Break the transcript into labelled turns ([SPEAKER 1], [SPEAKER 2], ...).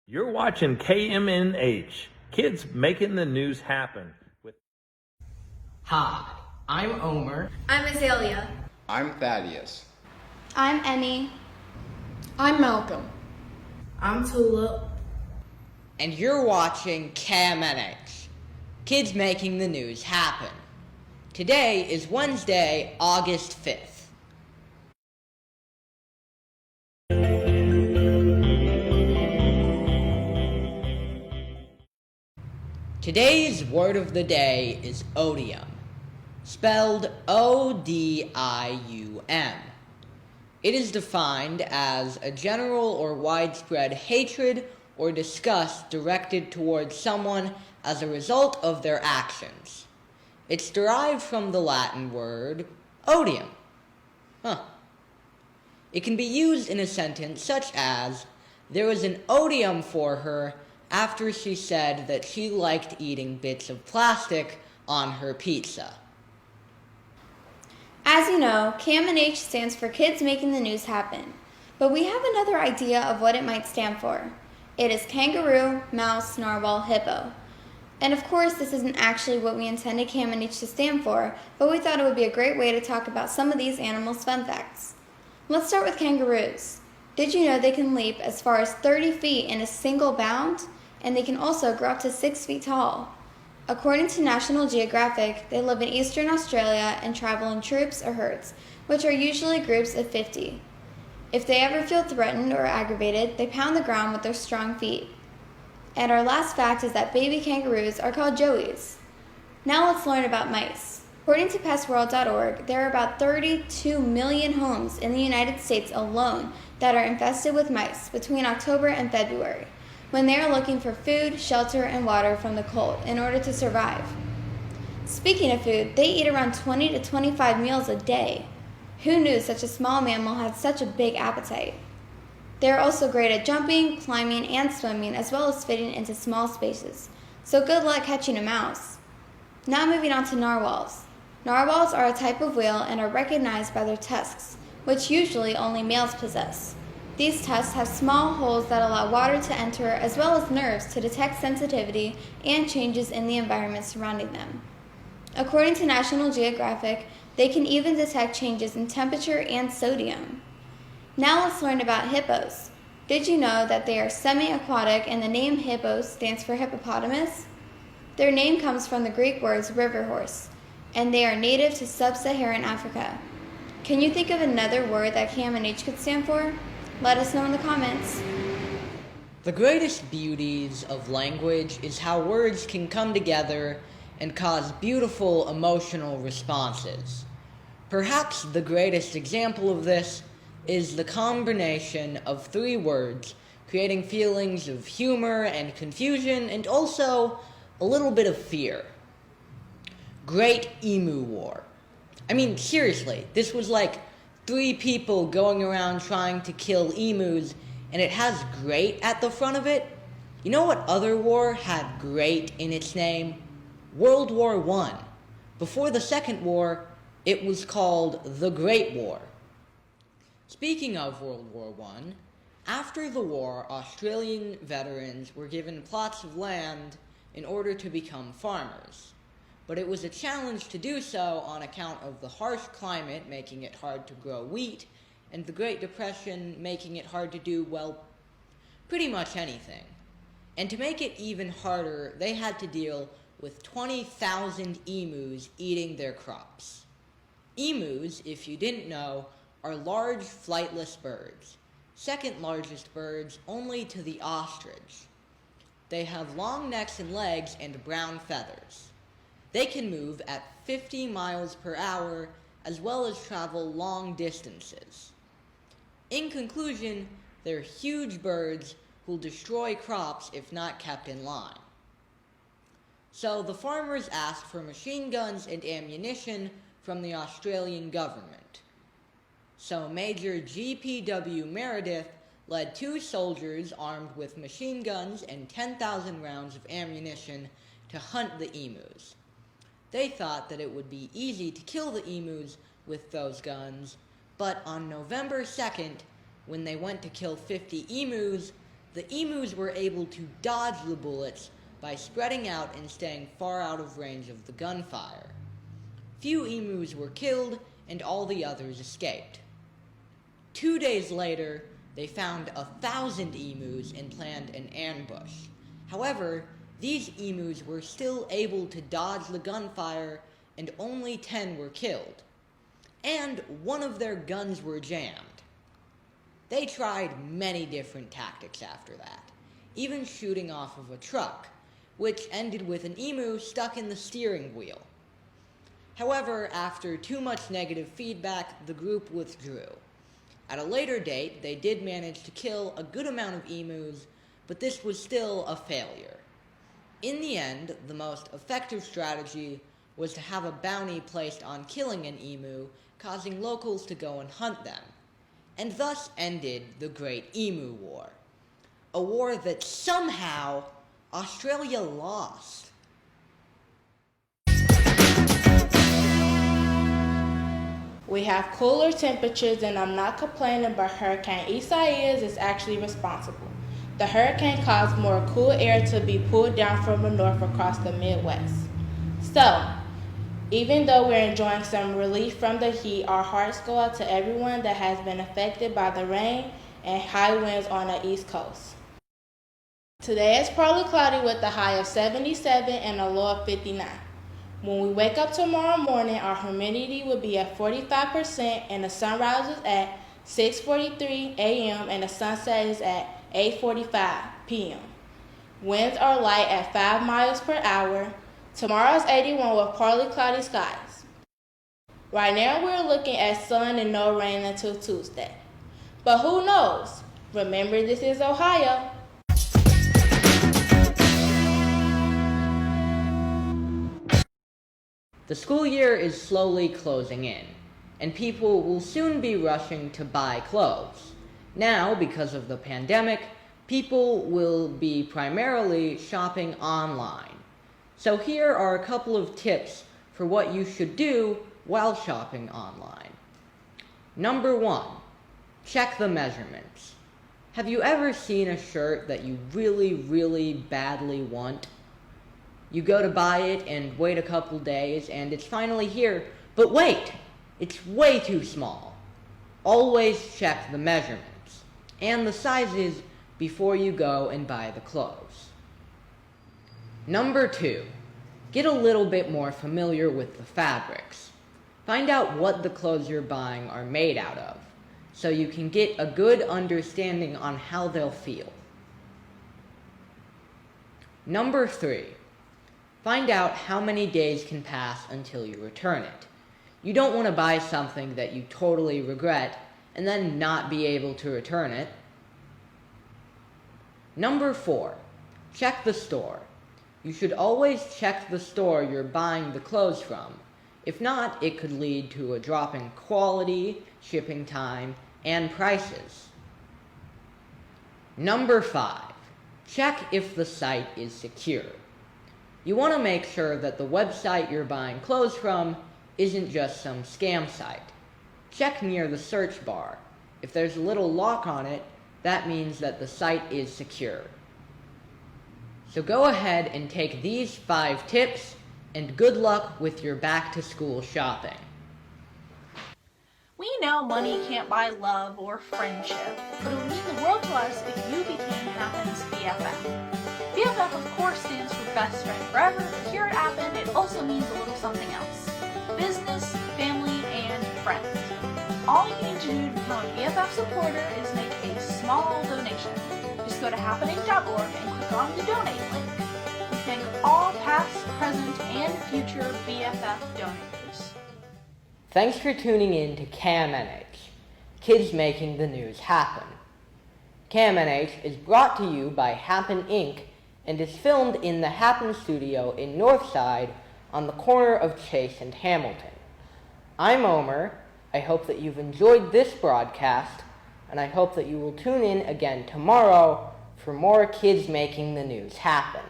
[SPEAKER 1] You're watching KMNH, Kids Making the News Happen.
[SPEAKER 2] Hi, I'm Omer.
[SPEAKER 3] I'm Azalea.
[SPEAKER 4] I'm Thaddeus.
[SPEAKER 5] I'm Emmy.
[SPEAKER 6] I'm Malcolm.
[SPEAKER 7] I'm Tulip.
[SPEAKER 2] And you're watching KMNH, Kids Making the News Happen. Today is Wednesday, August 5th. Today's word of the day is odium, spelled O-D-I-U-M. It is defined as a general or widespread hatred or disgust directed towards someone as a result of their actions. It's derived from the Latin word odium. It can be used in a sentence such as, there was an odium for her after she said that she liked eating bits of plastic on her pizza.
[SPEAKER 5] As you know, KMNH stands for Kids Making the News Happen, but we have another idea of what it might stand for. It is kangaroo, mouse, narwhal, hippo. And of course, this isn't actually what we intended KMNH to stand for, but we thought it would be a great way to talk about some of these animals' fun facts. Let's start with kangaroos. Did you know they can leap as far as 30 feet in a single bound? And they can also grow up to 6 feet tall. According to National Geographic, they live in eastern Australia and travel in troops or herds, which are usually groups of 50. If they ever feel threatened or aggravated, they pound the ground with their strong feet. And our last fact is that baby kangaroos are called joeys. Now let's learn about mice. According to pestworld.org, there are about 32 million homes in the United States alone that are infested with mice between October and February, when they are looking for food, shelter, and water from the cold in order to survive. Speaking of food, they eat around 20 to 25 meals a day. Who knew such a small mammal had such a big appetite? They are also great at jumping, climbing, and swimming, as well as fitting into small spaces. So good luck catching a mouse. Now moving on to narwhals. Narwhals are a type of whale and are recognized by their tusks, which usually only males possess. These tusks have small holes that allow water to enter, as well as nerves to detect sensitivity and changes in the environment surrounding them. According to National Geographic, they can even detect changes in temperature and sodium. Now let's learn about hippos. Did you know that they are semi-aquatic and the name hippo stands for hippopotamus? Their name comes from the Greek words river horse, and they are native to sub-Saharan Africa. Can you think of another word that KMNH could stand for? Let us know in the comments.
[SPEAKER 2] The greatest beauties of language is how words can come together and cause beautiful emotional responses. Perhaps the greatest example of this is the combination of 3 words, creating feelings of humor and confusion and also a little bit of fear. Great Emu War. I mean, seriously, this was like 3 people going around trying to kill emus, and it has great at the front of it. You know what other war had great in its name? World War I. Before the Second War, it was called the Great War. Speaking of World War I, after the war, Australian veterans were given plots of land in order to become farmers. But it was a challenge to do so on account of the harsh climate making it hard to grow wheat, and the Great Depression making it hard to do, well, pretty much anything. And to make it even harder, they had to deal with 20,000 emus eating their crops. Emus, if you didn't know, are large flightless birds, second largest birds only to the ostrich. They have long necks and legs and brown feathers. They can move at 50 miles per hour, as well as travel long distances. In conclusion, they're huge birds who'll destroy crops if not kept in line. So the farmers asked for machine guns and ammunition from the Australian government. So Major G.P.W. Meredith led 2 soldiers armed with machine guns and 10,000 rounds of ammunition to hunt the emus. They thought that it would be easy to kill the emus with those guns, but on November 2nd, when they went to kill 50 emus, The emus were able to dodge the bullets by spreading out and staying far out of range of the gunfire. Few emus were killed, and all the others escaped. 2 days later, they found 1,000 emus and planned an ambush. However, these emus were still able to dodge the gunfire, and only 10 were killed. And one of their guns were jammed. They tried many different tactics after that, even shooting off of a truck, which ended with an emu stuck in the steering wheel. However, after too much negative feedback, the group withdrew. At a later date, they did manage to kill a good amount of emus, but this was still a failure. In the end, the most effective strategy was to have a bounty placed on killing an emu, causing locals to go and hunt them, and thus ended the Great Emu War, a war that somehow Australia lost.
[SPEAKER 3] We have cooler temperatures, and I'm not complaining, but Hurricane Isaias is actually responsible. The hurricane caused more cool air to be pulled down from the north across the Midwest. So, even though we're enjoying some relief from the heat, our hearts go out to everyone that has been affected by the rain and high winds on the East Coast. Today is partly cloudy with a high of 77 and a low of 59. When we wake up tomorrow morning, our humidity will be at 45% and the sun rises at 6:43 a.m. and the sunset is at 8:45 p.m. Winds are light at 5 miles per hour. Tomorrow is 81 with partly cloudy skies. Right now we're looking at sun and no rain until Tuesday. But who knows? Remember, this is Ohio.
[SPEAKER 2] The school year is slowly closing in, and people will soon be rushing to buy clothes. Now, because of the pandemic, people will be primarily shopping online. So here are a couple of tips for what you should do while shopping online. Number 1, check the measurements. Have you ever seen a shirt that you really, really badly want? You go to buy it and wait a couple days and it's finally here, but wait, it's way too small. Always check the measurements and the sizes before you go and buy the clothes. Number 2, get a little bit more familiar with the fabrics. Find out what the clothes you're buying are made out of, so you can get a good understanding on how they'll feel. Number 3, find out how many days can pass until you return it. You don't want to buy something that you totally regret and then not be able to return it. Number 4, check the store. You should always check the store you're buying the clothes from. If not, it could lead to a drop in quality, shipping time, and prices. Number 5, check if the site is secure. You want to make sure that the website you're buying clothes from isn't just some scam site. Check near the search bar. If there's a little lock on it, that means that the site is secure. So go ahead and take these 5 tips, and good luck with your back-to-school shopping.
[SPEAKER 4] We know money can't buy love or friendship, but it would mean the world to us if you became Happen's BFF. BFF, of course, stands for best friend forever, but here at Happen, it also means a little something else. Business, family, and friends. All you need to do to become a BFF supporter is make a small donation. Just go to happening.org and click on the donate link. We thank all past, present, and future BFF donors.
[SPEAKER 2] Thanks for tuning in to KMNH, Kids Making the News Happen. KMNH is brought to you by Happen Inc. and is filmed in the Happen Studio in Northside on the corner of Chase and Hamilton. I'm Omer. I hope that you've enjoyed this broadcast, and I hope that you will tune in again tomorrow for more Kids Making the News Happen.